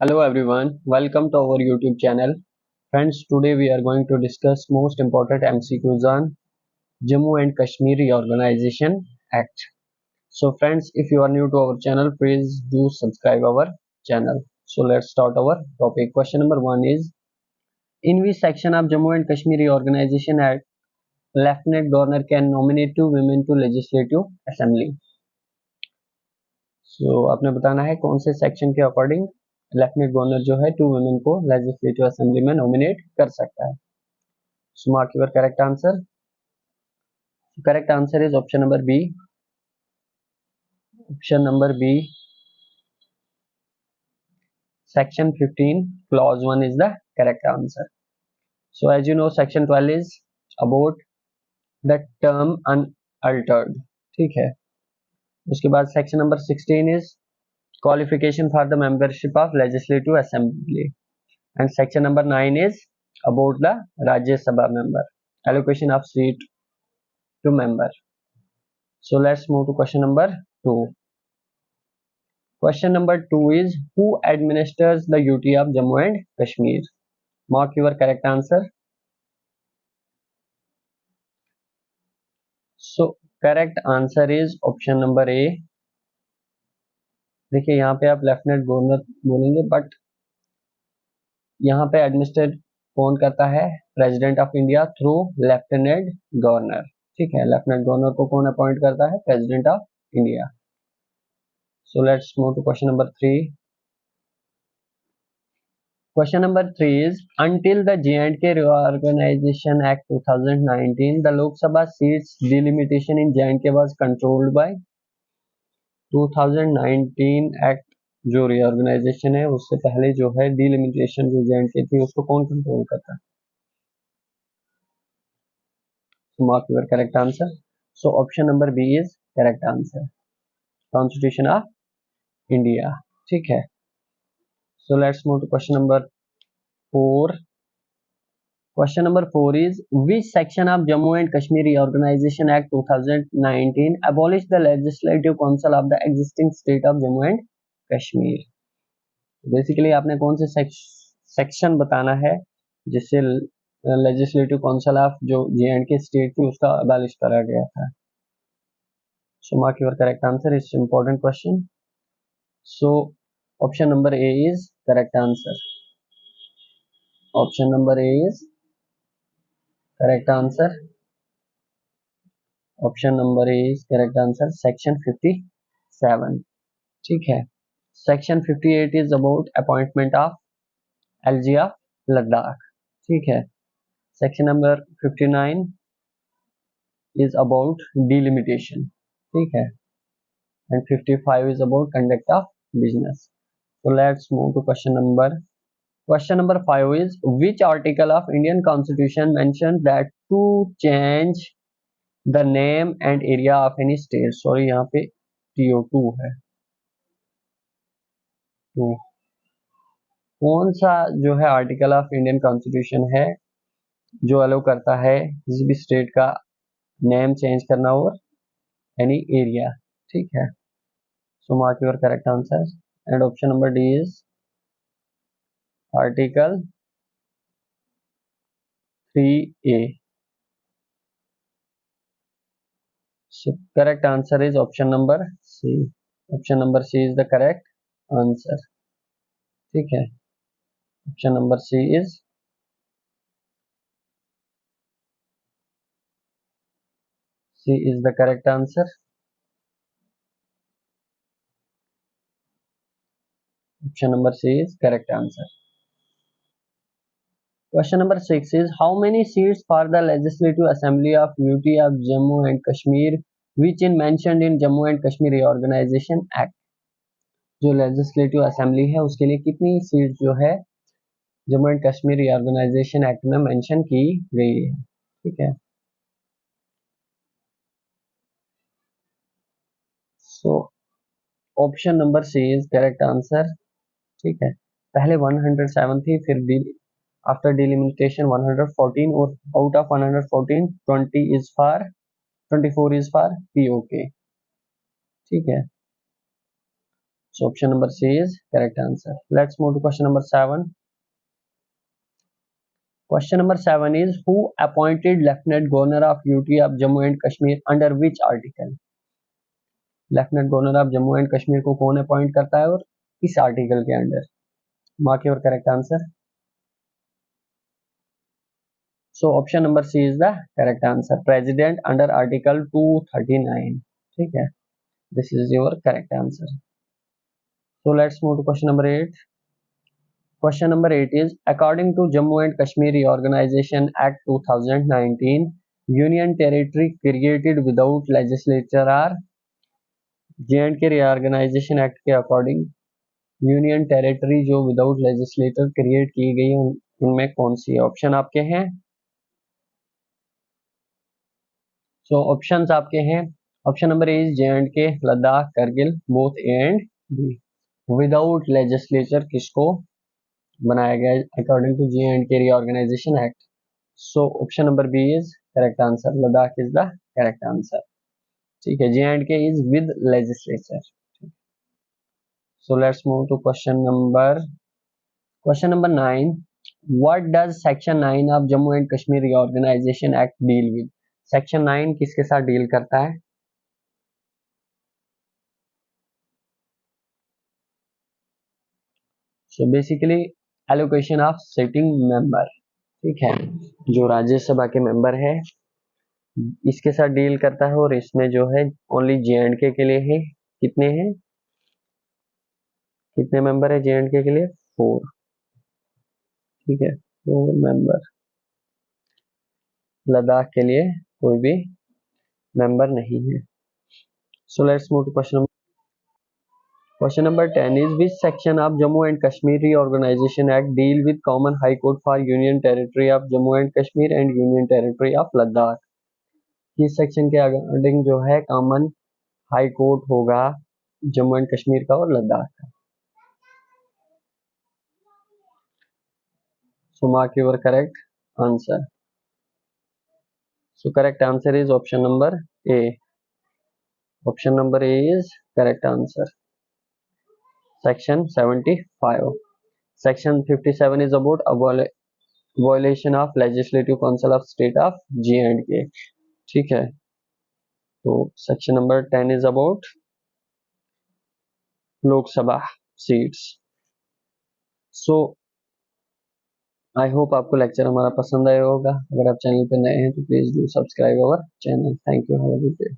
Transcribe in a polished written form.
Hello everyone, welcome to our YouTube channel. Friends, today we are going to discuss most important MCQs on Jammu and Kashmir Reorganization Act. So friends, if you are new to our channel, please do subscribe our channel. So let's start our topic. Question number 1 is, in which section of Jammu and Kashmir Reorganization Act Lieutenant Governor can nominate two women to Legislative Assembly? आपने बताना है कौन से section के according lieutenant governor जो है two women को legislative assembly में नॉमिनेट कर सकता है. So mark your correct answer. Correct answer is option number B. Option number B, section 15 clause 1 is the correct answer. So as you know, section 12 is about the term unaltered. ठीक है. उसके बाद section number 16 is qualification for the membership of legislative assembly, and section number 9 is about the Rajya Sabha member, allocation of seat to member. So let's move to question number 2. Question number 2 is, who administers the UT of Jammu and Kashmir? Mark your correct answer. So correct answer is option number A. देखिए यहाँ पे आप lieutenant governor बोलेंगे, but यहाँ पे administrate कौन करता है? President of India through lieutenant governor. ठीक है, लेफ्टिनेंट गवर्नर को कौन अपॉइंट करता है? President of India. So let's move to question number 3. Question number 3 is, until the J&K Reorganization Act 2019, the Lok Sabha seats delimitation in J&K was controlled by 2019 Act. जो reorganization है उससे पहले जो है delimitation जो J&K थी उसको कौन कंट्रोल करता है? So mark your correct answer. So option number B is correct answer. Constitution of India. ठीक है. So let's move to question number 4. Question number 4 is, which section of Jammu and Kashmir Reorganization Act 2019 abolished the Legislative Council of the existing state of Jammu and Kashmir? Basically आपने कौन से section बताना है जिससे legislative council of जो J&K state थी उसका abolish करा गया था. So mark your correct answer. It's important question. So option number A is correct answer. Option number A is correct answer. Option number A is correct answer. Section 57. ठीक है. Section 58 is about appointment of LG of Ladakh. ठीक है. Section number 59 is about delimitation. ठीक है. And 55 is about conduct of business. So let's move to question number 5 is, which article of Indian Constitution mentions that to change the name and area of any state? Sorry यहाँ पे TO2 है. तो कौन सा जो है article of Indian constitution है जो अलो करता है किसी भी स्टेट का नेम चेंज करना और एनी एरिया? ठीक है. So mark your correct answer. And option number D is article 3A. So correct answer is option number C. Option number C is the correct answer. ठीक है. Option number C is the correct answer. Option number C is correct answer. Question number 6 is, how many seats for the Legislative Assembly of UT of Jammu and Kashmir which is mentioned in Jammu and Kashmir Reorganization Act? जो legislative assembly है उसके लिए कितनी seat जो है Jammu and Kashmir reorganisation act में mention की गई है? ठीक है. So option number C is correct answer. ठीक है. पहले 107 थी, फिर आफ्टर डिलिमिटेशन 114, और out of 114 24 is for POK. ठीक है. So option number C is correct answer. Let's move to question number 7. Question number 7 is who appointed Lieutenant Governor of UT of Jammu and Kashmir under which article? Lieutenant governor of Jammu and Kashmir को कौन appoint करता है और किस article के under? Mark your correct answer. So option number C is the correct answer. President under article 239. ठीक है, this is your correct answer. So let's move to question number 8. Question number 8 is according to Jammu and Kashmir Reorganization Act 2019, Union Territory created without legislature are J&K Reorganization Act के according union territory जो without legislator create की गई उनमें कौन C option आपके हैं? सो options आपके हैं. Option number A is J&K, Ladakh, Kargil, both A and B. Without legislature किसको बनाया गया according to J&K Reorganization Act? So option number B is correct answer. Ladakh is the correct answer. ठीक है, J&K is with legislature. So let's move to question number 9. What does section 9 of Jammu and Kashmir reorganisation act deal with? Section 9 किसके साथ deal करता है? So basically allocation of sitting member. ठीक है, जो राज्यसभा के मेंबर है इसके साथ डील करता है और इसमें जो है ओनली J&K के लिए है. कितने हैं, कितने मेंबर है J&K के लिए? 4. ठीक है, 4 मेंबर. लद्दाख के लिए कोई भी मेंबर नहीं है. So let's move to question number 10 is which section of Jammu and Kashmir Reorganization Act deal with common high court for Union Territory of Jammu and Kashmir and Union Territory of Ladakh? किस section के according जो है common high court होगा Jammu and Kashmir का और लद्दाख का? So mark your correct answer. So correct answer is option number A. Option number A is correct answer. Section 75. Section 57 is about a violation of Legislative Council of State of J&K. ठीक है, तो section number 10 is about Lok Sabha seats. So I hope आपको lecture हमारा पसंद आया होगा. अगर आप चैनल पर नए हैं तो please do subscribe our channel. Thank you. Have a good day.